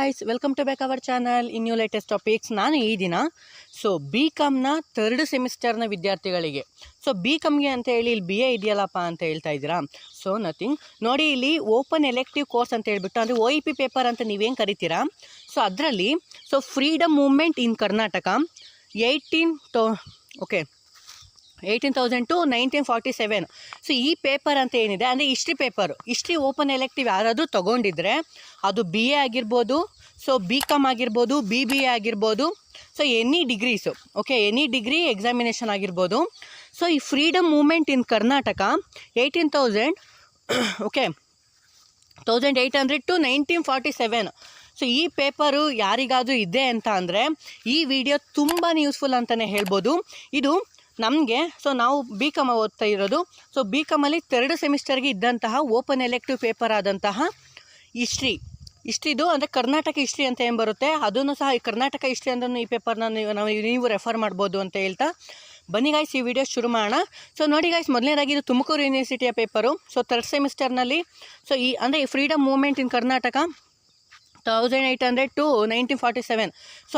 guys, welcome to back our channel in new latest topics. ನಾನು ಈ ದಿನ B ಕಾಮ್ನ 3rd ಸೆಮಿಸ್ಟರ್ನ ವಿದ್ಯಾರ್ಥಿಗಳಿಗೆ ಬಿ ಕಾಮ್ಗೆ ಅಂತ ಹೇಳಿ ಇಲ್ಲಿ ಬಿ ಎ ಇದೆಯಲ್ಲಪ್ಪ ಅಂತ ಹೇಳ್ತಾ ಇದ್ದೀರಾ. ನಥಿಂಗ್ ನೋಡಿ, ಇಲ್ಲಿ ಓಪನ್ ಎಲೆಕ್ಟಿವ್ ಕೋರ್ಸ್ ಅಂತ ಹೇಳ್ಬಿಟ್ಟು ಅಂದರೆ ಒ ಇ ಪಿ ಪೇಪರ್ ಅಂತ ನೀವೇನು ಕರಿತೀರಾ. ಅದರಲ್ಲಿ freedom movement in Karnataka 18,000 to 1947. ಈ ಪೇಪರ್ ಅಂತ ಏನಿದೆ ಅಂದರೆ ಹಿಸ್ಟ್ರಿ ಓಪನ್ ಎಲೆಕ್ಟಿವ್ ಯಾರಾದರೂ ತೊಗೊಂಡಿದ್ರೆ ಅದು ಬಿ ಎ ಆಗಿರ್ಬೋದು, ಬಿ ಕಾಮ್ ಆಗಿರ್ಬೋದು, ಬಿ ಬಿ ಎ ಆಗಿರ್ಬೋದು, any degrees, any degree examination ಆಗಿರ್ಬೋದು. ಈ freedom movement in Karnataka 18,000 1800 to 1947. ಈ ಪೇಪರು ಯಾರಿಗಾದರೂ ಇದೆ ಅಂತ ಅಂದರೆ ಈ ವಿಡಿಯೋ ತುಂಬಾ ಯೂಸ್ಫುಲ್ ಅಂತಲೇ ಹೇಳ್ಬೋದು. ಇದು ನಮಗೆ ನಾವು ಬಿ ಕಾಮ್ ಓದ್ತಾ ಇರೋದು. ಬಿ ಕಾಮಲ್ಲಿ 3rd ಸೆಮಿಸ್ಟರ್ಗೆ ಇದ್ದಂತಹ ಓಪನ್ ಎಲೆಕ್ಟಿವ್ ಪೇಪರ್ ಆದಂತಹ ಹಿಸ್ಟ್ರಿದು ಅಂದರೆ ಕರ್ನಾಟಕ ಹಿಸ್ಟ್ರಿ ಅಂತ ಏನು ಬರುತ್ತೆ, ಅದನ್ನು ಸಹ ಈ ಕರ್ನಾಟಕ ಹಿಸ್ಟ್ರಿ ಅಂದ್ರೂ ಈ ಪೇಪರ್ನ ನೀವು ರೆಫರ್ ಮಾಡ್ಬೋದು ಅಂತ ಹೇಳ್ತಾ ಬನ್ನಿ ಗಾಯ್ಸ್ ಈ ವಿಡಿಯೋ ಶುರು ಮಾಡೋಣ. ನೋಡಿ ಗಾಯ್ಸ್, ಮೊದಲನೇದಾಗಿ ಇದು ತುಮಕೂರು ಯೂನಿವರ್ಸಿಟಿಯ ಪೇಪರು. 3rd ಸೆಮಿಸ್ಟರ್ನಲ್ಲಿ ಈ ಅಂದರೆ freedom movement in Karnataka 1800 to 1947.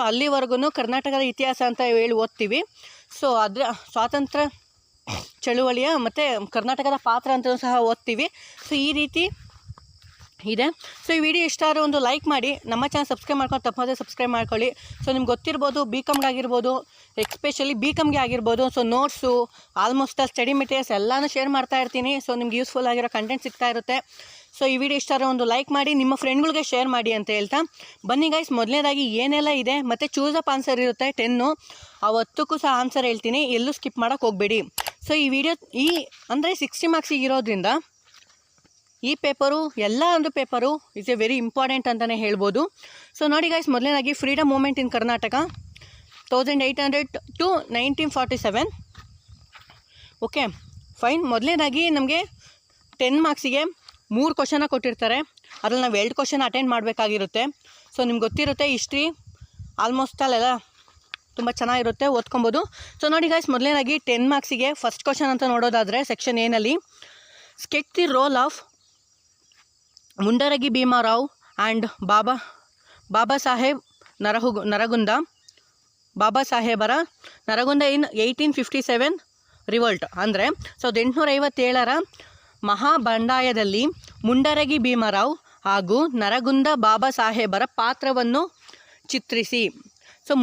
ಅಲ್ಲಿವರೆಗೂ ಕರ್ನಾಟಕದ ಇತಿಹಾಸ ಅಂತ ಹೇಳಿ ಓದ್ತೀವಿ. ಅದರ ಸ್ವಾತಂತ್ರ್ಯ ಚಳುವಳಿಯ ಮತ್ತು ಕರ್ನಾಟಕದ ಪಾತ್ರ ಅಂತಲೂ ಸಹ ಓದ್ತೀವಿ. ಈ ರೀತಿ ಇದೆ. ಈ ವಿಡಿಯೋ ಇಷ್ಟ ಆದರೆ ಒಂದು ಲೈಕ್ ಮಾಡಿ, ನಮ್ಮ ಚಾನಲ್ ಸಬ್ಸ್ಕ್ರೈಬ್ ಮಾಡ್ಕೊಂಡು ತಪ್ಪದೇ ಸಬ್ಸ್ಕ್ರೈಬ್ ಮಾಡ್ಕೊಳ್ಳಿ. ನಿಮ್ಗೆ ಗೊತ್ತಿರ್ಬೋದು ಬಿ ಕಾಮ್ಗೆ ಆಗಿರ್ಬೋದು, ಎಕ್ಸ್ಪೆಷಲಿ ಬಿ ಕಾಮ್ಗೆ ಆಗಿರ್ಬೋದು, ನೋಟ್ಸು ಆಲ್ಮೋಸ್ಟ್ ಸ್ಟಡಿ ಮೆಟೀರಿಯಲ್ಸ್ ಎಲ್ಲನೂ ಶೇರ್ ಮಾಡ್ತಾ ಇರ್ತೀನಿ. ನಿಮ್ಗೆ ಯೂಸ್ಫುಲ್ ಆಗಿರೋ ಕಂಟೆಂಟ್ ಸಿಗ್ತಾ ಇರುತ್ತೆ. ಈ ವಿಡಿಯೋ ಇಷ್ಟ ಆದರೆ ಒಂದು ಲೈಕ್ ಮಾಡಿ, ನಿಮ್ಮ ಫ್ರೆಂಡ್ಗಳಿಗೆ ಶೇರ್ ಮಾಡಿ ಅಂತ ಹೇಳ್ತಾ ಬನ್ನಿ ಗೈಸ್. ಮೊದಲನೇದಾಗಿ ಏನೆಲ್ಲ ಇದೆ ಮತ್ತು ಚೂಸ್ ಅಪ್ ಆನ್ಸರ್ ಇರುತ್ತೆ 10, ಅವತ್ತಕ್ಕೂ ಸಹ ಆನ್ಸರ್ ಹೇಳ್ತೀನಿ, ಎಲ್ಲೂ ಸ್ಕಿಪ್ ಮಾಡೋಕ್ಕೆ ಹೋಗಬೇಡಿ. ಈ ವಿಡಿಯೋ ಅಂದರೆ 60 ಮಾರ್ಕ್ಸಿಗೆ ಇರೋದ್ರಿಂದ ಈ ಪೇಪರು ಎಲ್ಲ ಒಂದು paper is A very important ಅಂತಲೇ ಹೇಳ್ಬೋದು. ನೋಡಿ ಗೈಸ್, ಮೊದಲನೇದಾಗಿ freedom movement in Karnataka 1800 to 1947. Fine. ಮೊದಲನೇದಾಗಿ ನಮಗೆ 10 ಮಾರ್ಕ್ಸಿಗೆ 3 ಕ್ವಶನ ಕೊಟ್ಟಿರ್ತಾರೆ. ಅದ್ರಲ್ಲಿ ನಾವು 2 ಕ್ವಶನ್ ಅಟೆಂಡ್ ಮಾಡಬೇಕಾಗಿರುತ್ತೆ. ನಿಮ್ಗೆ ಗೊತ್ತಿರುತ್ತೆ ಹಿಸ್ಟ್ರಿ ಆಲ್ಮೋಸ್ಟ್ ಅಲ್ಲೆಲ್ಲ ತುಂಬ ಚೆನ್ನಾಗಿರುತ್ತೆ, ಓದ್ಕೊಬೋದು. ನೋಡಿ ಗೈಸ್, ಮೊದಲನೇದಾಗಿ 10 ಮಾರ್ಕ್ಸಿಗೆ ಫಸ್ಟ್ ಕ್ವಶನ್ ಅಂತ ನೋಡೋದಾದರೆ ಸೆಕ್ಷನ್ ಎನಲ್ಲಿ sketch the role of Mundaragi Bhimrao and Baba Saheb Naragund. Baba ಸಾಹೇಬರ ನರಗುಂದ ಇನ್ 1857 ರಿವೋಲ್ಟ್. ಅಂದರೆ 1857ರ ಮಹಾಬಂಡಾಯದಲ್ಲಿ ಮುಂಡರಗಿ ಭೀಮರಾವ್ ಹಾಗೂ ನರಗುಂದ ಬಾಬಾ ಸಾಹೇಬರ ಪಾತ್ರವನ್ನು ಚಿತ್ರಿಸಿ.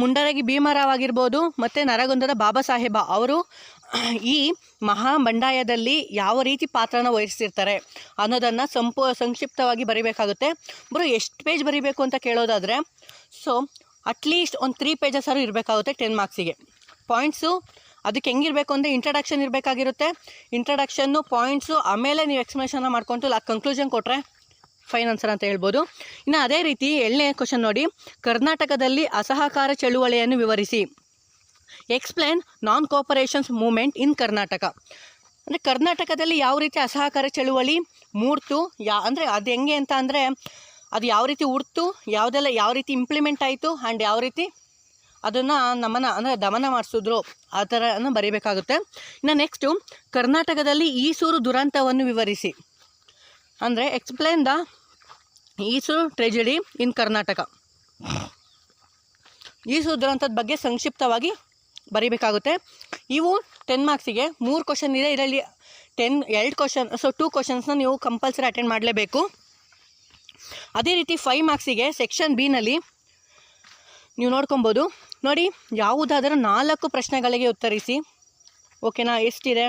ಮುಂಡರಗಿ ಭೀಮರಾವ್ ಆಗಿರ್ಬೋದು ಮತ್ತು ನರಗುಂದದ ಬಾಬಾ ಸಾಹೇಬ ಅವರು ಈ ಮಹಾಬಂಡಾಯದಲ್ಲಿ ಯಾವ ರೀತಿ ಪಾತ್ರನ ವಹಿಸಿರ್ತಾರೆ ಅನ್ನೋದನ್ನು ಸಂಕ್ಷಿಪ್ತವಾಗಿ ಬರೀಬೇಕಾಗುತ್ತೆ. ಎಷ್ಟು ಪೇಜ್ ಬರೀಬೇಕು ಅಂತ ಕೇಳೋದಾದರೆ ಅಟ್ಲೀಸ್ಟ್ ಒಂದು 3 pages ಇರಬೇಕಾಗುತ್ತೆ 10 ಮಾರ್ಕ್ಸಿಗೆ. ಪಾಯಿಂಟ್ಸು ಅದಕ್ಕೆ ಹೆಂಗಿರಬೇಕು ಅಂದರೆ ಇಂಟ್ರಡಕ್ಷನ್ ಇರಬೇಕಾಗಿರುತ್ತೆ. ಇಂಟ್ರಡಕ್ಷನ್ನು, ಪಾಯಿಂಟ್ಸು, ಆಮೇಲೆ ನೀವು ಎಕ್ಸ್ಪ್ಲನೇಷನ್ನ ಮಾಡ್ಕೊಂಡು ಕನ್ಕ್ಲೂಷನ್ ಕೊಟ್ಟರೆ ಫೈನ್ ಆನ್ಸರ್ ಅಂತ ಹೇಳ್ಬೋದು. ಇನ್ನು ಅದೇ ರೀತಿ 7ನೇ ಕ್ವಶನ್ ನೋಡಿ, ಕರ್ನಾಟಕದಲ್ಲಿ ಅಸಹಕಾರ ಚಳುವಳಿಯನ್ನು ವಿವರಿಸಿ. ಎಕ್ಸ್ಪ್ಲೇನ್ ನಾನ್ ಕೋಪರೇಷನ್ಸ್ ಮೂವ್ಮೆಂಟ್ ಇನ್ ಕರ್ನಾಟಕ. ಅಂದರೆ ಕರ್ನಾಟಕದಲ್ಲಿ ಯಾವ ರೀತಿ ಅಸಹಕಾರ ಚಳುವಳಿ ಮೂಡ್ತು, ಅಂದರೆ ಅದು ಹೆಂಗೆ ಅಂತ ಅಂದರೆ ಅದು ಯಾವ ರೀತಿ ಹುಡ್ತು, ಯಾವ ರೀತಿ ಇಂಪ್ಲಿಮೆಂಟ್ ಆಯಿತು ಆ್ಯಂಡ್ ಯಾವ ರೀತಿ ಅದನ್ನು ಅಂದರೆ ದಮನ ಮಾಡಿಸಿದ್ರು, ಆ ಥರನ ಬರೀಬೇಕಾಗುತ್ತೆ. ಇನ್ನು ನೆಕ್ಸ್ಟು ಕರ್ನಾಟಕದಲ್ಲಿ ಈಸೂರು ದುರಂತವನ್ನು ವಿವರಿಸಿ. ಅಂದರೆ ಎಕ್ಸ್ಪ್ಲೇನ್ ದ ಈಸೂರು ಟ್ರೆಜಿಡಿ ಇನ್ ಕರ್ನಾಟಕ. ಈಸೂರು ದುರಂತದ ಬಗ್ಗೆ ಸಂಕ್ಷಿಪ್ತವಾಗಿ ಬರೀಬೇಕಾಗುತ್ತೆ. ಇವು 10 ಮಾರ್ಕ್ಸಿಗೆ 3 ಕ್ವಶನ್ ಇದೆ. ಇದರಲ್ಲಿ 2 ಕ್ವಶನ್ 2 ಕ್ವಶನ್ಸ್ನ ನೀವು ಕಂಪಲ್ಸರಿ ಅಟೆಂಡ್ ಮಾಡಲೇಬೇಕು. ಅದೇ ರೀತಿ 5 ಮಾರ್ಕ್ಸಿಗೆ ಸೆಕ್ಷನ್ ಬಿನಲ್ಲಿ ನೀವು ನೋಡ್ಕೊಬೋದು. ನೋಡಿ, ಯಾವುದಾದರೂ 4 ಪ್ರಶ್ನೆಗಳಿಗೆ ಉತ್ತರಿಸಿ. ಓಕೆನಾ? ಎಷ್ಟಿದೆ?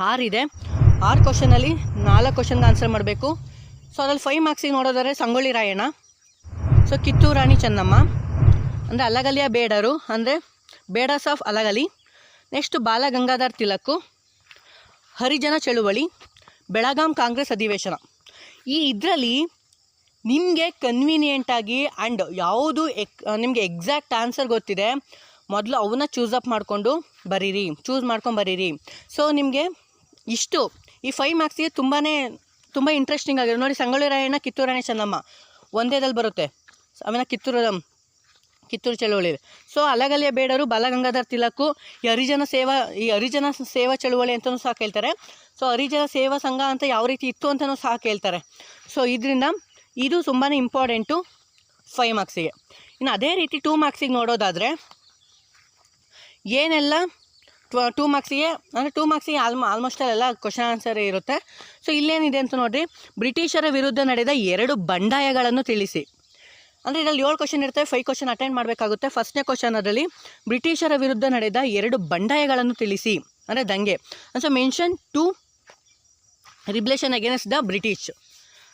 6 ಇದೆ. 6 ಕ್ವಶನಲ್ಲಿ 4 ಕ್ವಶನ್ಗೆ ಆನ್ಸರ್ ಮಾಡಬೇಕು. ಅದ್ರಲ್ಲಿ 5 ಮಾರ್ಕ್ಸಿಗೆ ನೋಡೋದಾದರೆ ಸಂಗೊಳ್ಳಿ ರಾಯಣ್ಣ, ಕಿತ್ತೂರು ರಾಣಿ ಚೆನ್ನಮ್ಮ, ಅಂದರೆ ಅಲಗಲಿಯ ಬೇಡರು, ಅಂದರೆ ಬೇಡರ್ಸ್ ಆಫ್ ಅಲಗಲಿ. ನೆಕ್ಸ್ಟು ಬಾಲಗಂಗಾಧರ್ ತಿಲಕ್, ಹರಿಜನ ಚಳುವಳಿ, ಬೆಳಗಾಂ ಕಾಂಗ್ರೆಸ್ ಅಧಿವೇಶನ. ಇದರಲ್ಲಿ ನಿಮಗೆ ಕನ್ವೀನಿಯೆಂಟಾಗಿ ಆ್ಯಂಡ್ ಯಾವುದು ನಿಮಗೆ ಎಕ್ಸಾಕ್ಟ್ ಆನ್ಸರ್ ಗೊತ್ತಿದೆ, ಮೊದಲು ಅವನ್ನ ಚೂಸ್ ಮಾಡ್ಕೊಂಡು ಬರೀರಿ. ನಿಮಗೆ ಇಷ್ಟು ಈ 5 ಮಾರ್ಕ್ಸಿಗೆ ತುಂಬ ಇಂಟ್ರೆಸ್ಟಿಂಗ್ ಆಗಿದೆ. ನೋಡಿ, ಸಂಗೊಳ್ಳಿ ರಾಯಣ್ಣ, ಕಿತ್ತೂರು ರಾಣಿ ಚೆನ್ನಮ್ಮ ಒಂದೇದಲ್ಲಿ ಬರುತ್ತೆ. ಆಮೇಲೆ ಕಿತ್ತೂರು ಚಳುವಳಿ ಇದೆ. ಅಲಗಲಿಯ ಬೇಡರು, ಬಾಲಗಂಗಾಧರ್ ತಿಲಕ್, ಈ ಹರಿಜನ ಸೇವಾ ಚಳುವಳಿ ಅಂತಲೂ ಸಹ ಕೇಳ್ತಾರೆ. ಹರಿಜನ ಸೇವಾ ಸಂಘ ಅಂತ ಯಾವ ರೀತಿ ಇತ್ತು ಅಂತಲೂ ಸಹ ಕೇಳ್ತಾರೆ. ಇದರಿಂದ ಇದು ತುಂಬಾ ಇಂಪಾರ್ಟೆಂಟು. 5 ಮಾರ್ಕ್ಸಿಗೆ. ಇನ್ನು ಅದೇ ರೀತಿ 2 ಮಾರ್ಕ್ಸಿಗೆ ನೋಡೋದಾದರೆ ಏನೆಲ್ಲ 2 ಮಾರ್ಕ್ಸಿಗೆ ಅಂದರೆ 2 ಮಾರ್ಕ್ಸಿಗೆ ಆಲ್ಮೋಸ್ಟ್ ಎಲ್ಲ ಕ್ವಶನ್ ಆನ್ಸರ್ ಇರುತ್ತೆ. ಸೊ ಇಲ್ಲೇನಿದೆ ಅಂತ ನೋಡಿರಿ, ಬ್ರಿಟಿಷರ ವಿರುದ್ಧ ನಡೆದ 2 ಬಂಡಾಯಗಳನ್ನು ತಿಳಿಸಿ. ಅಂದರೆ ಇದರಲ್ಲಿ 7 ಕ್ವಶನ್ ಇರ್ತವೆ, 5 ಕ್ವಶನ್ ಅಟೆಂಡ್ ಮಾಡಬೇಕಾಗುತ್ತೆ. ಫಸ್ಟ್ನೇ ಕ್ವಶನ್ ಅದರಲ್ಲಿ ಬ್ರಿಟಿಷರ ವಿರುದ್ಧ ನಡೆದ 2 ಬಂಡಾಯಗಳನ್ನು ತಿಳಿಸಿ ಅಂದರೆ ದಂಗೆ. So mention 2 rebellion against the British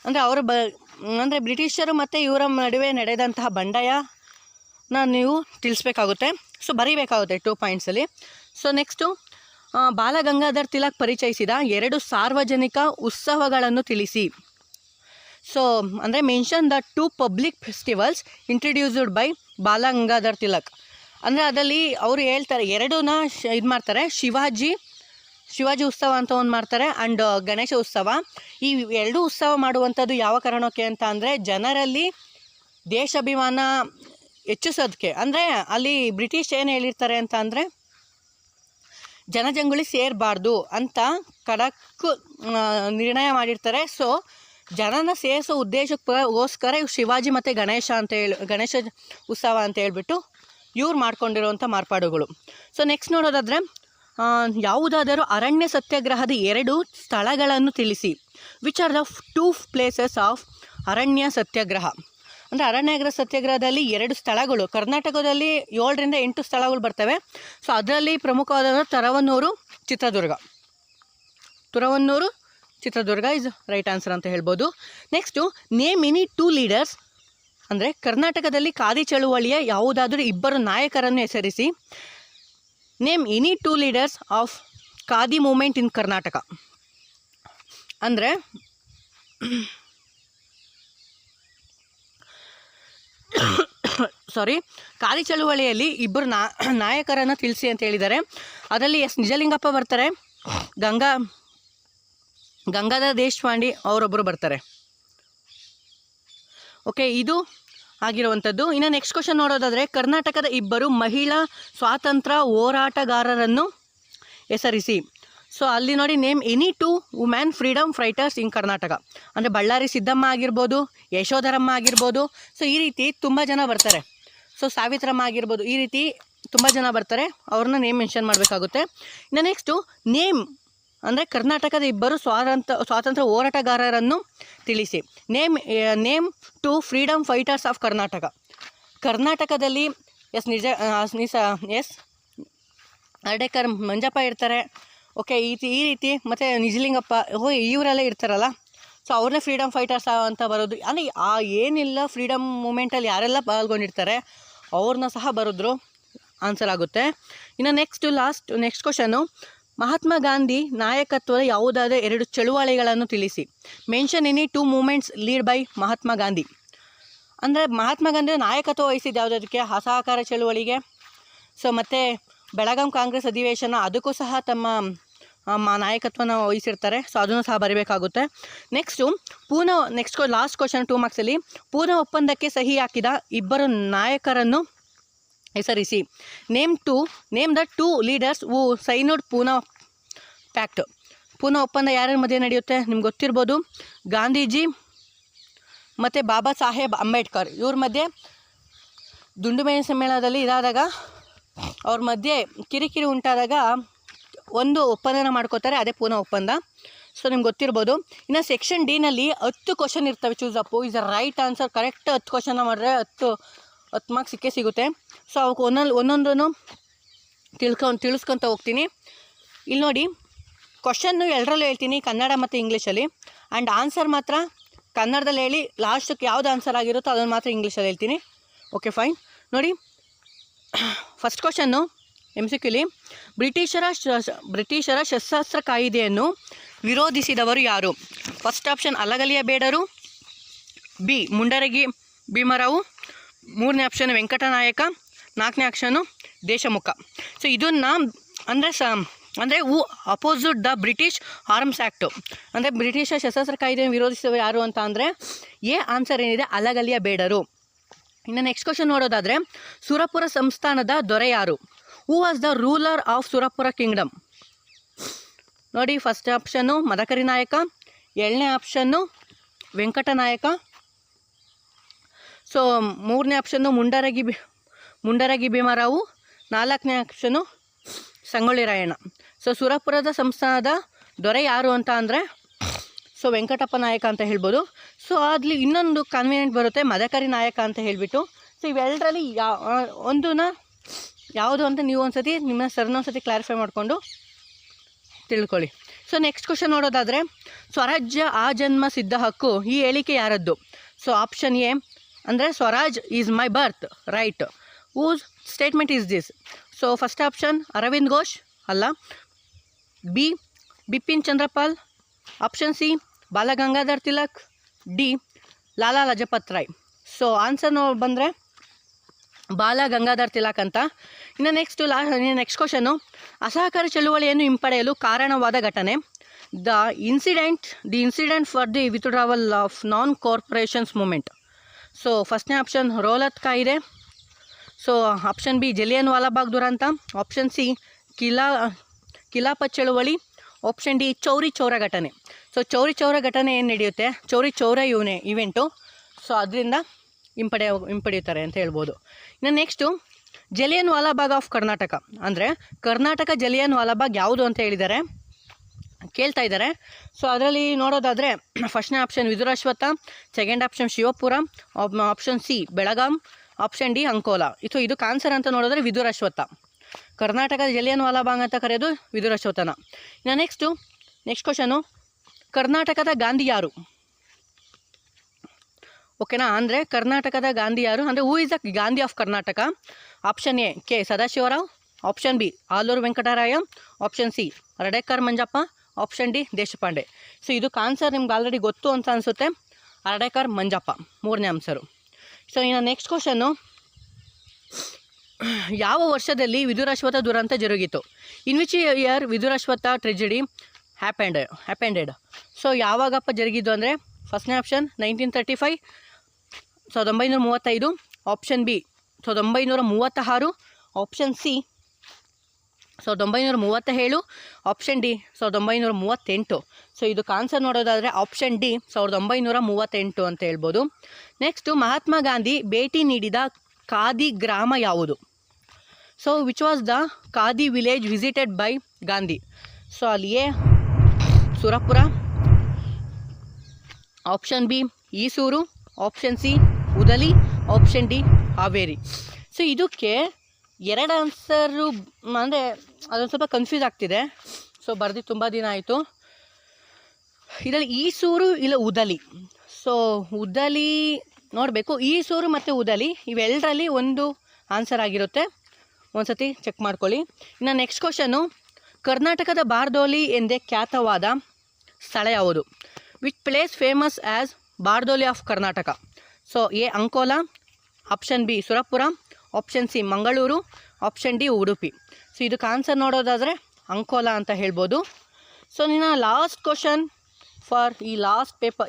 ಅಂದರೆ ಅಂದರೆ ಬ್ರಿಟಿಷರು ಮತ್ತು ಇವರ ನಡುವೆ ನಡೆದಂತಹ ಬಂಡಾಯನ ನೀವು ತಿಳಿಸ್ಬೇಕಾಗುತ್ತೆ. ಸೊ ಬರೀಬೇಕಾಗುತ್ತೆ 2 ಪಾಯಿಂಟ್ಸಲ್ಲಿ. ಸೊ ನೆಕ್ಸ್ಟು ಬಾಲಗಂಗಾಧರ್ ತಿಲಕ್ ಪರಿಚಯಿಸಿದ 2 ಸಾರ್ವಜನಿಕ ಉತ್ಸವಗಳನ್ನು ತಿಳಿಸಿ. ಸೊ ಅಂದರೆ mention the 2 public festivals introduced by Balagangadhar Tilak. ಅಂದರೆ ಅದರಲ್ಲಿ ಅವರು ಹೇಳ್ತಾರೆ 2ನ ಇದು ಮಾಡ್ತಾರೆ, ಶಿವಾಜಿ ಉತ್ಸವ ಅಂತ ಒಂದು ಮಾಡ್ತಾರೆ ಆ್ಯಂಡ್ ಗಣೇಶ ಉತ್ಸವ. ಈ 2 ಉತ್ಸವ ಮಾಡುವಂಥದ್ದು ಯಾವ ಕಾರಣಕ್ಕೆ ಅಂತ ಅಂದರೆ ಜನರಲ್ಲಿ ದೇಶಾಭಿಮಾನ ಹೆಚ್ಚಿಸೋದಕ್ಕೆ. ಅಂದರೆ ಅಲ್ಲಿ ಬ್ರಿಟಿಷ್ ಏನು ಹೇಳಿರ್ತಾರೆ ಅಂತ ಅಂದರೆ ಜನಜಂಗುಳಿ ಸೇರಬಾರ್ದು ಅಂತ ಖಡಕ್ ನಿರ್ಣಯ ಮಾಡಿರ್ತಾರೆ. ಸೊ ಜನನ ಸೇರಿಸೋ ಉದ್ದೇಶಕ್ಕೋಸ್ಕರ ಇವು ಶಿವಾಜಿ ಮತ್ತು ಗಣೇಶ ಉತ್ಸವ ಅಂತ ಹೇಳ್ಬಿಟ್ಟು ಇವ್ರು ಮಾಡ್ಕೊಂಡಿರೋವಂಥ ಮಾರ್ಪಾಡುಗಳು. ಸೊ ನೆಕ್ಸ್ಟ್ ನೋಡೋದಾದರೆ ಯಾವುದಾದರೂ ಅರಣ್ಯ ಸತ್ಯಾಗ್ರಹದ 2 ಸ್ಥಳಗಳನ್ನು ತಿಳಿಸಿ. Which are the 2 places of ಅರಣ್ಯ ಸತ್ಯಾಗ್ರಹ. ಅಂದರೆ ಅರಣ್ಯ ಸತ್ಯಾಗ್ರಹದಲ್ಲಿ 2 ಸ್ಥಳಗಳು ಕರ್ನಾಟಕದಲ್ಲಿ 7ರಿಂದ 8 ಸ್ಥಳಗಳು ಬರ್ತವೆ. ಸೊ ಅದರಲ್ಲಿ ಪ್ರಮುಖವಾದ ತುರವನ್ನೂರು ಚಿತ್ರದುರ್ಗ ಇಸ್ ರೈಟ್ ಆನ್ಸರ್ ಅಂತ ಹೇಳ್ಬೋದು. ನೆಕ್ಸ್ಟು ನೇಮ್ ಎನಿ 2 ಲೀಡರ್ಸ್ ಅಂದರೆ ಕರ್ನಾಟಕದಲ್ಲಿ ಖಾದಿ ಚಳುವಳಿಯ ಯಾವುದಾದ್ರೂ 2 ನಾಯಕರನ್ನು ಹೆಸರಿಸಿ. Name any 2 leaders of khadi movement in Karnataka. ಅಂದರೆ ಖಾದಿ ಚಳುವಳಿಯಲ್ಲಿ 2 ನಾಯಕರನ್ನು ತಿಳಿಸಿ ಅಂತ ಹೇಳಿದ್ದಾರೆ. ಅದರಲ್ಲಿ ಎಸ್ ನಿಜಲಿಂಗಪ್ಪ ಬರ್ತಾರೆ, ಗಂಗಾಧರ ದೇಶಪಾಂಡೆ ಅವರೊಬ್ಬರು ಬರ್ತಾರೆ. ಓಕೆ, ಇದು ಆಗಿರುವಂಥದ್ದು. ಇನ್ನು ನೆಕ್ಸ್ಟ್ ಕ್ವಶನ್ ನೋಡೋದಾದರೆ ಕರ್ನಾಟಕದ 2 ಮಹಿಳಾ ಸ್ವಾತಂತ್ರ್ಯ ಹೋರಾಟಗಾರರನ್ನು ಹೆಸರಿಸಿ. ಸೊ ಅಲ್ಲಿ ನೋಡಿ, name any 2 women freedom fighters in Karnataka. ಅಂದರೆ ಬಳ್ಳಾರಿ ಸಿದ್ದಮ್ಮ ಆಗಿರ್ಬೋದು, ಯಶೋಧರಮ್ಮ ಆಗಿರ್ಬೋದು. ಸೊ ಈ ರೀತಿ ತುಂಬ ಜನ ಬರ್ತಾರೆ. ಸೊ ಸಾವಿತ್ರಮ್ಮ ಆಗಿರ್ಬೋದು, ಈ ರೀತಿ ತುಂಬ ಜನ ಬರ್ತಾರೆ, ಅವ್ರನ್ನ ನೇಮ್ ಮೆನ್ಷನ್ ಮಾಡಬೇಕಾಗುತ್ತೆ. ಇನ್ನು ನೆಕ್ಸ್ಟು ನೇಮ್ ಅಂದರೆ ಕರ್ನಾಟಕದ 2 ಸ್ವಾತಂತ್ರ್ಯ ಹೋರಾಟಗಾರರನ್ನು ತಿಳಿಸಿ. Name 2 freedom fighters of Karnataka. ಕರ್ನಾಟಕದಲ್ಲಿ ಎಸ್ ಅರ್ಡೇಕರ್ ಮಂಜಪ್ಪ ಇರ್ತಾರೆ. ಓಕೆ, ಈ ರೀತಿ ಮತ್ತು ನಿಜಲಿಂಗಪ್ಪ ಇವರೆಲ್ಲ ಇರ್ತಾರಲ್ಲ. ಸೊ ಅವ್ರನ್ನೇ ಫ್ರೀಡಮ್ ಫೈಟರ್ಸ್ ಅಂತ ಬರೋದು. ಅಂದರೆ ಏನಿಲ್ಲ ಫ್ರೀಡಮ್ ಮೂಮೆಂಟಲ್ಲಿ ಯಾರೆಲ್ಲ ಪಾಲ್ಗೊಂಡಿರ್ತಾರೆ ಅವ್ರನ್ನ ಸಹ ಬರೋದ್ರು ಆನ್ಸರ್ ಆಗುತ್ತೆ. ಇನ್ನು ನೆಕ್ಸ್ಟ್ ಕ್ವಶನು ಮಹಾತ್ಮ ಗಾಂಧಿ ನಾಯಕತ್ವದ ಯಾವುದಾದ 2 ಚಳುವಳಿಗಳನ್ನು ತಿಳಿಸಿ. Mention any 2 movements led by Mahatma Gandhi. ಅಂದರೆ ಮಹಾತ್ಮ ಗಾಂಧಿ ನಾಯಕತ್ವ ವಹಿಸಿದ್ದು ಯಾವುದಕ್ಕೆ? ಅಸಹಕಾರ ಚಳುವಳಿಗೆ. ಸೊ ಮತ್ತು ಬೆಳಗಾಂ ಕಾಂಗ್ರೆಸ್ ಅಧಿವೇಶನ, ಅದಕ್ಕೂ ಸಹ ತಮ್ಮ ನಾಯಕತ್ವನ ವಹಿಸಿರ್ತಾರೆ. ಸೊ ಅದನ್ನು ಸಹ ಬರೀಬೇಕಾಗುತ್ತೆ. ನೆಕ್ಸ್ಟ್ ಲಾಸ್ಟ್ ಕ್ವಶನ್ 2 ಮಾರ್ಕ್ಸಲ್ಲಿ ಪೂನಾ ಒಪ್ಪಂದಕ್ಕೆ ಸಹಿ ಹಾಕಿದ 2 ನಾಯಕರನ್ನು ಹೆಸರಿಸಿ. Name the 2 leaders who signed Poona pact. Poona ಒಪ್ಪಂದ ಯಾರ್ಯಾರ ಮಧ್ಯೆ ನಡೆಯುತ್ತೆ ನಿಮ್ಗೆ ಗೊತ್ತಿರ್ಬೋದು. ಗಾಂಧೀಜಿ ಮತ್ತು ಬಾಬಾ ಸಾಹೇಬ್ ಅಂಬೇಡ್ಕರ್ ಇವ್ರ ಮಧ್ಯೆ ದುಂಡುಮೇಳ ಸಮ್ಮೇಳನದಲ್ಲಿ ಇದಾದಾಗ ಅವ್ರ ಮಧ್ಯೆ ಕಿರಿಕಿರಿ ಉಂಟಾದಾಗ ಒಂದು ಒಪ್ಪಂದನ ಮಾಡ್ಕೋತಾರೆ, ಅದೇ ಪೂನಾ ಒಪ್ಪಂದ. ಸೊ ನಿಮ್ಗೆ ಗೊತ್ತಿರ್ಬೋದು. ಇನ್ನು ಸೆಕ್ಷನ್ ಡಿನಲ್ಲಿ 10 ಕ್ವಶನ್ ಇರ್ತವೆ. Choose up is a right answer. Correct 10 ಕ್ವಶನ್ನ ಮಾಡಿದ್ರೆ 10 ಮಾರ್ಕ್ಸ್ ಸಿಗುತ್ತೆ. ಸೊ ಅವಕ್ಕೆ ಒಂದೊಂದನ್ನು ತಿಳಿಸ್ಕೊತ ಹೋಗ್ತೀನಿ. ಇಲ್ಲಿ ನೋಡಿ, ಕ್ವಶನ್ನು 2ರಲ್ಲೂ ಹೇಳ್ತೀನಿ, ಕನ್ನಡ ಮತ್ತು ಇಂಗ್ಲೀಷಲ್ಲಿ. ಆ್ಯಂಡ್ ಆನ್ಸರ್ ಮಾತ್ರ ಕನ್ನಡದಲ್ಲಿ ಹೇಳಿ, ಲಾಸ್ಟಕ್ಕೆ ಯಾವುದು ಆನ್ಸರ್ ಆಗಿರುತ್ತೋ ಅದನ್ನು ಮಾತ್ರ ಇಂಗ್ಲೀಷಲ್ಲಿ ಹೇಳ್ತೀನಿ. Okay fine. ನೋಡಿ, ಫಸ್ಟ್ ಕ್ವಶನ್ನು MCQಲಿ ಬ್ರಿಟಿಷರ ಶಸ್ತ್ರಾಸ್ತ್ರ ಕಾಯಿದೆಯನ್ನು ವಿರೋಧಿಸಿದವರು ಯಾರು? ಫಸ್ಟ್ ಆಪ್ಷನ್ ಅಲಗಲಿಯ ಬೇಡರು, ಬಿ ಮುಂಡರಗಿ ಭೀಮರಾವು, 3ನೇ ಆಪ್ಷನ್ ವೆಂಕಟನಾಯಕ, 4ನೇ ಆಪ್ಷನ್ನು ದೇಶಮುಖ. ಸೊ ಇದನ್ನು ಅಂದರೆ who opposite the British arms act, ಅಂದರೆ ಬ್ರಿಟಿಷ ಸಶಸ್ತ್ರ ಕಾಯ್ದೆಯನ್ನು ವಿರೋಧಿಸಿದವರು ಯಾರು ಅಂತ ಅಂದರೆ ಎ ಆನ್ಸರ್ ಏನಿದೆ ಅಲಗಲಿಯ ಬೇಡರು. ಇನ್ನು ನೆಕ್ಸ್ಟ್ ಕ್ವಶನ್ ನೋಡೋದಾದರೆ ಸುರಪುರ ಸಂಸ್ಥಾನದ ದೊರೆ ಯಾರು? Who was the ruler of Surapura Kingdom? ನೋಡಿ, ಫಸ್ಟ್ ಆಪ್ಷನ್ನು ಮದಕರಿ ನಾಯಕ, 2ನೇ ಆಪ್ಷನ್ನು ವೆಂಕಟನಾಯಕ. ಸೊ 3ನೇ ಆಪ್ಷನ್ನು ಮುಂಡರಗಿ ಭೀಮರಾವು, 4ನೇ ಆಪ್ಷನ್ನು ಸಂಗೊಳ್ಳಿ ರಾಯಣ್ಣ. ಸೊ ಸುರಪುರದ ಸಂಸ್ಥಾನದ ದೊರೆ ಯಾರು ಅಂತ ಅಂದರೆ ಸೊ ವೆಂಕಟಪ್ಪ ನಾಯಕ ಅಂತ ಹೇಳ್ಬೋದು. ಸೊ ಅಲ್ಲಿ ಇನ್ನೊಂದು ಕನ್ವೀನಿಯೆಂಟ್ ಬರುತ್ತೆ ಮದಕರಿ ನಾಯಕ ಅಂತ ಹೇಳಿಬಿಟ್ಟು. ಸೊ ಇವೆಲ್ಲರಲ್ಲಿ ಒಂದನ್ನ ಯಾವುದು ಅಂತ ನೀವು ಒಂದ್ಸತಿ ನಿಮ್ಮ ಸರ್ನ ಒಂದ್ಸತಿ ಕ್ಲಾರಿಫೈ ಮಾಡಿಕೊಂಡು ತಿಳ್ಕೊಳ್ಳಿ. ಸೊ ನೆಕ್ಸ್ಟ್ ಕ್ವಶನ್ ನೋಡೋದಾದರೆ ಸ್ವರಾಜ್ಯ ಆ ಜನ್ಮ ಸಿದ್ಧ ಹಕ್ಕು ಈ ಹೇಳಿಕೆ ಯಾರದ್ದು? ಸೊ ಆಪ್ಷನ್ ಎ ಅಂದರೆ Swaraj is my birthright. Whose statement is this? So first option Aravind Ghosh ಅಲ್ಲ, B Bipin Chandrapal, option C Balagangadhar Tilak, D Lala Lajpat Rai. So answer ಬಂದರೆ ಬಾಲಗಂಗಾಧರ್ ತಿಲಕ್ ಅಂತ. ಇನ್ನು ನೆಕ್ಸ್ಟ್ ಕ್ವಶನು ಅಸಹಕಾರ ಚಳುವಳಿಯನ್ನು ಹಿಂಪಡೆಯಲು ಕಾರಣವಾದ ಘಟನೆ. The incident for the withdrawal of non corporations movement. So ಫಸ್ಟ್ನೇ ಆಪ್ಷನ್ ರೋಲತ್ ಕಾಯ್ದೆ, so option B Jallian Walabagh ದುರಂತ, ಆಪ್ಷನ್ ಸಿ ಖಿಲಾಫತ್ ಚಳುವಳಿ, ಆಪ್ಷನ್ ಡಿ ಚೌರಿ ಚೌರ ಘಟನೆ. ಸೊ ಚೌರಿ ಚೌರ ಘಟನೆ ಏನು ನಡೆಯುತ್ತೆ, ಚೌರಿ ಚೌರ ಇವೆಂಟು, ಸೊ ಅದರಿಂದ ಹಿಂಪಡೆಯುತ್ತಾರೆ ಅಂತ ಹೇಳ್ಬೋದು. ಇನ್ನು ನೆಕ್ಸ್ಟು ಜಲಿಯನ್ ವಾಲಾಬಾಗ್ ಆಫ್ ಕರ್ನಾಟಕ ಅಂದರೆ ಕರ್ನಾಟಕ ಜಲಿಯನ್ ವಾಲಾಬಾಗ್ ಯಾವುದು ಅಂತ ಹೇಳಿದ್ದಾರೆ ಕೇಳ್ತಾ ಇದ್ದಾರೆ. ಸೊ ಅದರಲ್ಲಿ ನೋಡೋದಾದರೆ ಫಸ್ಟ್ನೇ option Vidurashwatha, second option Shivapura, option C Belgaum, option D Ankola. ಇದಕ್ಕೆ ಆನ್ಸರ್ ಅಂತ ನೋಡಿದ್ರೆ ವಿದುರಾಶ್ವತ್ಥ. ಕರ್ನಾಟಕದ ಜಲಿಯನ್ ವಾಲಾಬಾಗ್ ಅಂತ ಕರೆಯೋದು ವಿದುರಾಶ್ವತ್ಥನ. ಇನ್ನು ನೆಕ್ಸ್ಟ್ ಕ್ವಶನು ಕರ್ನಾಟಕದ ಗಾಂಧಿ ಯಾರು? ಓಕೆನಾ, ಅಂದರೆ ಕರ್ನಾಟಕದ ಗಾಂಧಿ ಯಾರು ಅಂದರೆ who is the Gandhi of Karnataka? Option A K Sadashivarao, option B Aluru Venkataraya, option C Hardekar Manjappa, option D Deshpande. So ಇದಕ್ಕೆ ಆನ್ಸರ್ ನಿಮ್ಗೆ ಆಲ್ರೆಡಿ ಗೊತ್ತು ಅಂತ ಅನಿಸುತ್ತೆ, ರಡೇಕರ್ ಮಂಜಪ್ಪ 3ನೇ ಆನ್ಸರು. ಸೊ ಇನ್ನು ನೆಕ್ಸ್ಟ್ ಕ್ವಶನ್ನು ಯಾವ ವರ್ಷದಲ್ಲಿ ವಿದುರಾಶ್ವತ್ಥ ದುರಂತ ಜರುಗಿತು? In which year Vidurashwatha tragedy happened? So ಯಾವಾಗಪ್ಪ ಜರುಗಿದ್ದು ಅಂದರೆ ಫಸ್ಟ್ನೇ option 1935, 1935, option B 1936, option C 1937, option D 1938. So ಇದಕ್ಕೆ ಆನ್ಸರ್ ನೋಡೋದಾದರೆ ಆಪ್ಷನ್ ಡಿ 1938 ಅಂತ ಹೇಳ್ಬೋದು. ನೆಕ್ಸ್ಟು ಮಹಾತ್ಮ ಗಾಂಧಿ ಭೇಟಿ ನೀಡಿದ ಖಾದಿ ಗ್ರಾಮ ಯಾವುದು? So which was the khadi village visited by Gandhi? So ಅಲ್ಲಿ A Surapura, option B Esur, option C Udali, option D Haveri. So ಇದಕ್ಕೆ 2 ಆನ್ಸರು ಅಂದರೆ ಅದೊಂದು ಸ್ವಲ್ಪ ಕನ್ಫ್ಯೂಸ್ ಆಗ್ತಿದೆ. ಸೊ ಬರೆದು ತುಂಬ ದಿನ ಆಯಿತು. ಇದರಲ್ಲಿ ಈಸೂರು ಇಲ್ಲ ಉದಲಿ. ಸೊ ಉದಲಿ ನೋಡಬೇಕು, ಈಸೂರು ಮತ್ತು ಉದಲಿ ಇವೆಲ್ಲರಲ್ಲಿ ಒಂದು ಆನ್ಸರ್ ಆಗಿರುತ್ತೆ, ಒಂದು ಸತಿ ಚೆಕ್ ಮಾಡ್ಕೊಳ್ಳಿ. ಇನ್ನು ನೆಕ್ಸ್ಟ್ ಕ್ವಶನು ಕರ್ನಾಟಕದ ಬಾರ್ದೋಲಿ ಎಂದೇ ಖ್ಯಾತವಾದ ಸ್ಥಳ ಯಾವುದು? Which place famous as Bardoli of Karnataka? So A Ankola, option B Surapura, option C Mangaluru, option D Udupi. So ಇದಕ್ಕೆ ಆನ್ಸರ್ ನೋಡೋದಾದರೆ ಅಂಕೋಲಾ ಅಂತ ಹೇಳ್ಬೋದು. ಸೊ ನಿನ್ನ ಲಾಸ್ಟ್ ಕ್ವಶನ್ ಫಾರ್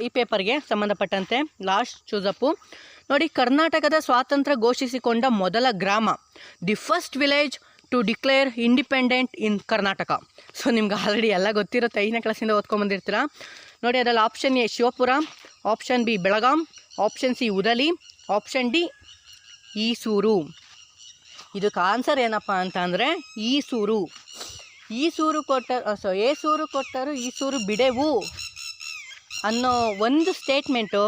ಈ ಪೇಪರ್ಗೆ ಸಂಬಂಧಪಟ್ಟಂತೆ ಲಾಸ್ಟ್ ಚೂಸಪ್ಪು ನೋಡಿ. ಕರ್ನಾಟಕದ ಸ್ವಾತಂತ್ರ್ಯ ಘೋಷಿಸಿಕೊಂಡ ಮೊದಲ ಗ್ರಾಮ, the first village to declare independent in Karnataka. So ನಿಮ್ಗೆ ಆಲ್ರೆಡಿ ಎಲ್ಲ ಗೊತ್ತಿರುತ್ತೆ, 5ನೇ ಕ್ಲಾಸಿಂದ ಓದ್ಕೊಂಬಂದಿರ್ತೀರ ನೋಡಿ. ಅದರಲ್ಲಿ option A Shivapura, option B Belgaum, option C Udali, option D Esur. ಇದಕ್ಕೆ ಆನ್ಸರ್ ಏನಪ್ಪ ಅಂತ ಅಂದರೆ ಈಸೂರು. ಏಸೂರು ಕೊಟ್ಟರು ಈಸೂರು ಬಿಡೆವು ಅನ್ನೋ ಒಂದು ಸ್ಟೇಟ್ಮೆಂಟು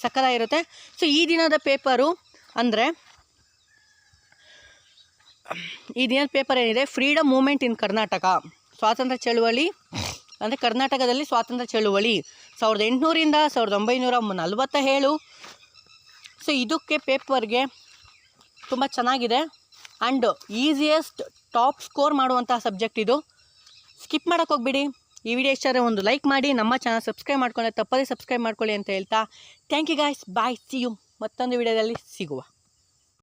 ಸಕ್ಕತ್ತಾಗಿರುತ್ತೆ. ಸೊ ಈ ದಿನದ ಪೇಪರು ಅಂದರೆ ಈ ದಿನದ ಪೇಪರ್ ಏನಿದೆ, ಫ್ರೀಡಮ್ ಮೂಮೆಂಟ್ ಇನ್ ಕರ್ನಾಟಕ, ಸ್ವಾತಂತ್ರ್ಯ ಚಳುವಳಿ ಅಂದರೆ ಕರ್ನಾಟಕದಲ್ಲಿ ಸ್ವಾತಂತ್ರ್ಯ ಚಳುವಳಿ 1800ರಿಂದ 1947. ಸೊ ಇದಕ್ಕೆ ಪೇಪರ್ಗೆ ತುಂಬ ಚೆನ್ನಾಗಿದೆ ಆ್ಯಂಡ್ ಈಸಿಯೆಸ್ಟ್ ಟಾಪ್ ಸ್ಕೋರ್ ಮಾಡುವಂತಹ ಸಬ್ಜೆಕ್ಟ್ ಇದು. ಸ್ಕಿಪ್ ಮಾಡೋಕ್ಕೆ ಹೋಗ್ಬಿಡಿ. ಈ ವಿಡಿಯೋ ಇಷ್ಟ ಆದರೆ ಒಂದು ಲೈಕ್ ಮಾಡಿ, ನಮ್ಮ ಚಾನಲ್ ಸಬ್ಸ್ಕ್ರೈಬ್ ಮಾಡ್ಕೊಂಡ್ರೆ ತಪ್ಪದೇ ಸಬ್ಸ್ಕ್ರೈಬ್ ಮಾಡ್ಕೊಳ್ಳಿ ಅಂತ ಹೇಳ್ತಾ thank you guys, bye, see you. ಮತ್ತೊಂದು ವಿಡಿಯೋದಲ್ಲಿ ಸಿಗುವ.